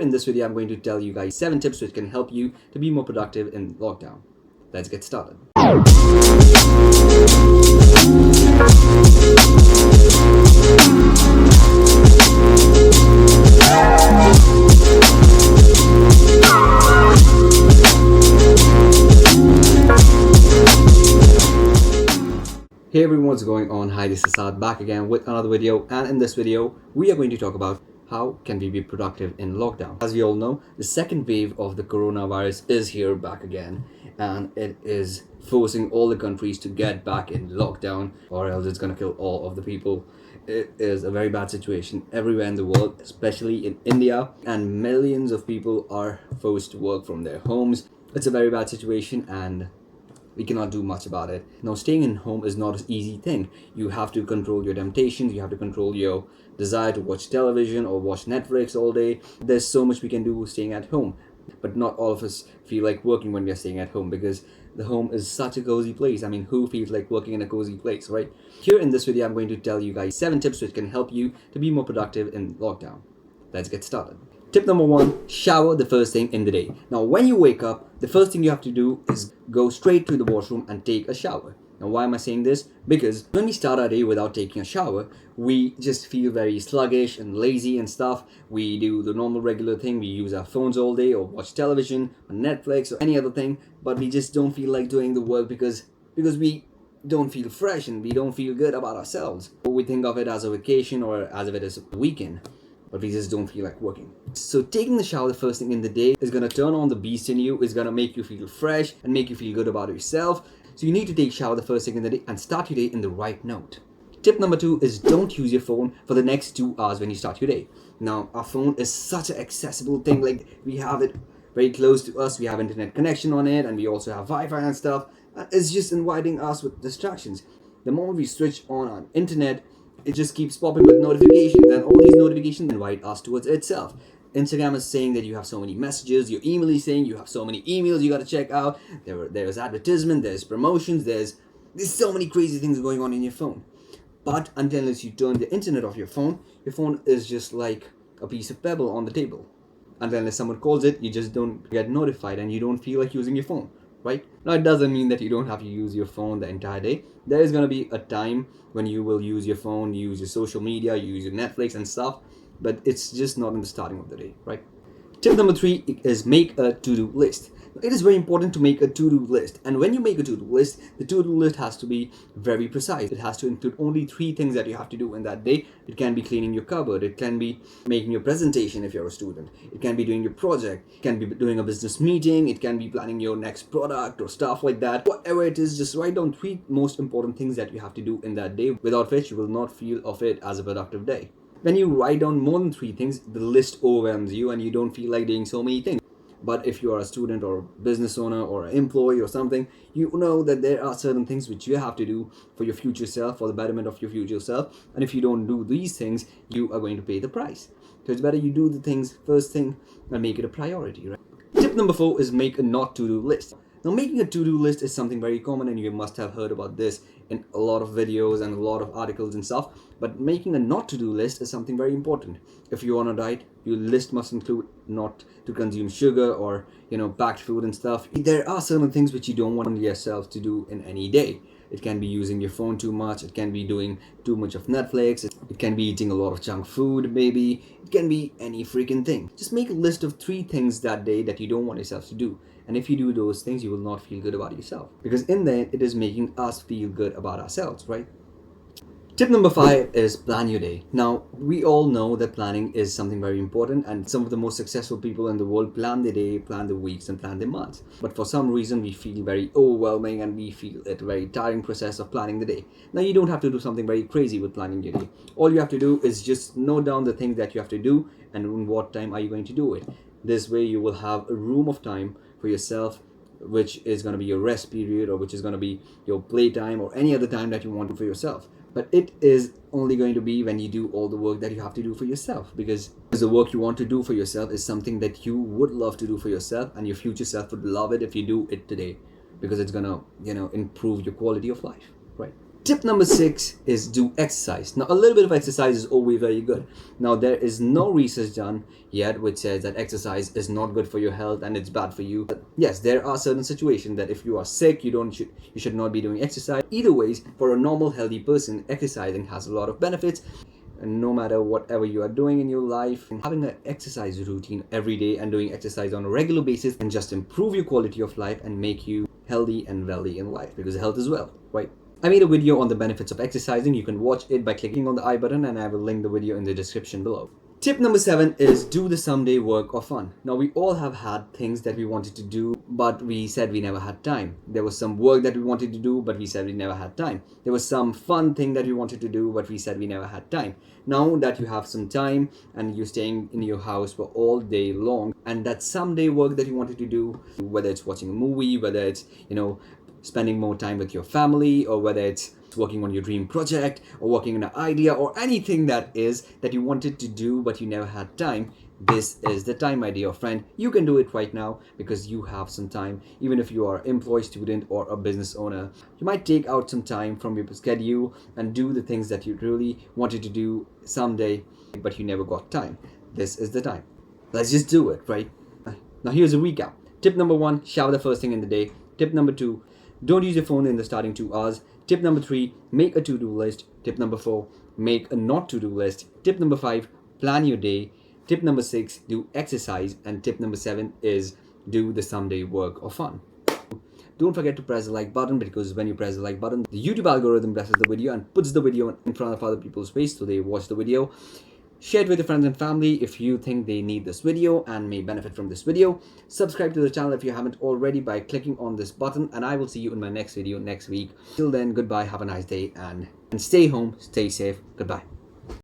in this video, I'm going to tell you guys 7 tips which can help you to be more productive in lockdown. Let's get started. Hey everyone, what's going on? Hi, this is Saad back again with another video, and in this video we are going to talk about how can we be productive in lockdown. As we all know, the second wave of the coronavirus is here back again, and it is forcing all the countries to get back in lockdown, or else it's gonna kill all of the people. It is a very bad situation everywhere in the world, especially in India, and millions of people are forced to work from their homes. It's a very bad situation, and we cannot do much about it. Now, staying in home is not an easy thing. You have to control your temptations, you have to control your desire to watch television or watch Netflix all day. There's so much we can do staying at home, but not all of us feel like working when we are staying at home, because the home is such a cozy place. I mean, who feels like working in a cozy place, right? Here in this video, I'm going to tell you guys 7 tips which can help you to be more productive in lockdown. Let's get started. Tip number 1, shower the first thing in the day. Now, when you wake up, the first thing you have to do is go straight to the washroom and take a shower. Now, why am I saying this? Because when we start our day without taking a shower, we just feel very sluggish and lazy and stuff. We do the normal regular thing. We use our phones all day or watch television or Netflix or any other thing, but we just don't feel like doing the work because we don't feel fresh and we don't feel good about ourselves. We think of it as a vacation or as if it is a weekend, but we just don't feel like working. So taking the shower the first thing in the day is gonna turn on the beast in you, is gonna make you feel fresh and make you feel good about yourself. So you need to take a shower the first thing in the day and start your day in the right note. Tip number 2 is don't use your phone for the next 2 hours when you start your day. Now, our phone is such an accessible thing, like we have it very close to us, we have internet connection on it, and we also have Wi-Fi and stuff. And it's just inviting us with distractions. The moment we switch on our internet, it just keeps popping with notifications, and all these notifications invite us towards itself. Instagram is saying that you have so many messages, your email is saying you have so many emails you got to check out, there's advertisement, there's promotions, there's so many crazy things going on in your phone. But unless you turn the internet off your phone is just like a piece of pebble on the table. Unless someone calls it, you just don't get notified and you don't feel like using your phone. Right? Now, it doesn't mean that you don't have to use your phone the entire day. There is going to be a time when you will use your phone, use your social media, use your Netflix and stuff, but it's just not in the starting of the day, right? Tip number 3 is make a to-do list. It is very important to make a to-do list, and when you make a to-do list, the to-do list has to be very precise. It has to include only 3 things that you have to do in that day. It can be cleaning your cupboard, it can be making your presentation if you're a student, it can be doing your project, it can be doing a business meeting, it can be planning your next product or stuff like that. Whatever it is, just write down 3 most important things that you have to do in that day, without which you will not feel of it as a productive day. When you write down more than 3 things, the list overwhelms you and you don't feel like doing so many things. But if you are a student or business owner or an employee or something, you know that there are certain things which you have to do for your future self, for the betterment of your future self. And if you don't do these things, you are going to pay the price. So it's better you do the things first thing and make it a priority, right? Tip number 4 is make a not to-do list. Now, making a to-do list is something very common, and you must have heard about this in a lot of videos and a lot of articles and stuff. But making a not to-do list is something very important. If you're on a diet, your list must include not to consume sugar or, packed food and stuff. There are certain things which you don't want yourself to do in any day. It can be using your phone too much. It can be doing too much of Netflix. It can be eating a lot of junk food, maybe. It can be any freaking thing. Just make a list of 3 things that day that you don't want yourself to do. And if you do those things, you will not feel good about yourself. Because in the end, it is making us feel good about ourselves, right? Tip number 5 is plan your day. Now, we all know that planning is something very important, and some of the most successful people in the world plan their day, plan their weeks, and plan their months. But for some reason, we feel very overwhelming and we feel it a very tiring process of planning the day. Now, you don't have to do something very crazy with planning your day. All you have to do is just note down the things that you have to do and in what time are you going to do it. This way, you will have a room of time for yourself, which is going to be your rest period, or which is going to be your playtime, or any other time that you want for yourself. But it is only going to be when you do all the work that you have to do for yourself, because the work you want to do for yourself is something that you would love to do for yourself, and your future self would love it if you do it today, because it's gonna improve your quality of life, right? Tip number 6 is do exercise. Now, a little bit of exercise is always very good. Now, there is no research done yet which says that exercise is not good for your health and it's bad for you. But yes, there are certain situations that if you are sick, you should not be doing exercise. Either ways, for a normal healthy person, exercising has a lot of benefits. And no matter whatever you are doing in your life, having an exercise routine every day and doing exercise on a regular basis can just improve your quality of life and make you healthy and wealthy in life, because health is wealth, right? I made a video on the benefits of exercising. You can watch it by clicking on the I button, and I will link the video in the description below. Tip number 7 is do the someday work or fun. Now, we all have had things that we wanted to do, but we said we never had time. There was some work that we wanted to do, but we said we never had time. There was some fun thing that we wanted to do, but we said we never had time. Now that you have some time and you're staying in your house for all day long, and that someday work that you wanted to do, whether it's watching a movie, whether it's, spending more time with your family, or whether it's working on your dream project or working on an idea or anything that you wanted to do but you never had time, this is the time, my dear friend. You can do it right now because you have some time. Even if you are an employee, student, or a business owner, you might take out some time from your schedule and do the things that you really wanted to do someday but you never got time. This is the time. Let's just do it, right? Now here's a recap. Tip number 1, shower the first thing in the day. Tip number 2, don't use your phone in the starting 2 hours. Tip number 3, make a to-do list. Tip number 4, make a not to-do list. Tip number 5, plan your day. Tip number 6, do exercise. And tip number 7 is do the someday work or fun. Don't forget to press the like button, because when you press the like button, the YouTube algorithm blesses the video and puts the video in front of other people's face so they watch the video. Share it with your friends and family if you think they need this video and may benefit from this video. Subscribe to the channel if you haven't already by clicking on this button, and I will see you in my next video next week. Till then, goodbye, have a nice day, and stay home, stay safe, goodbye.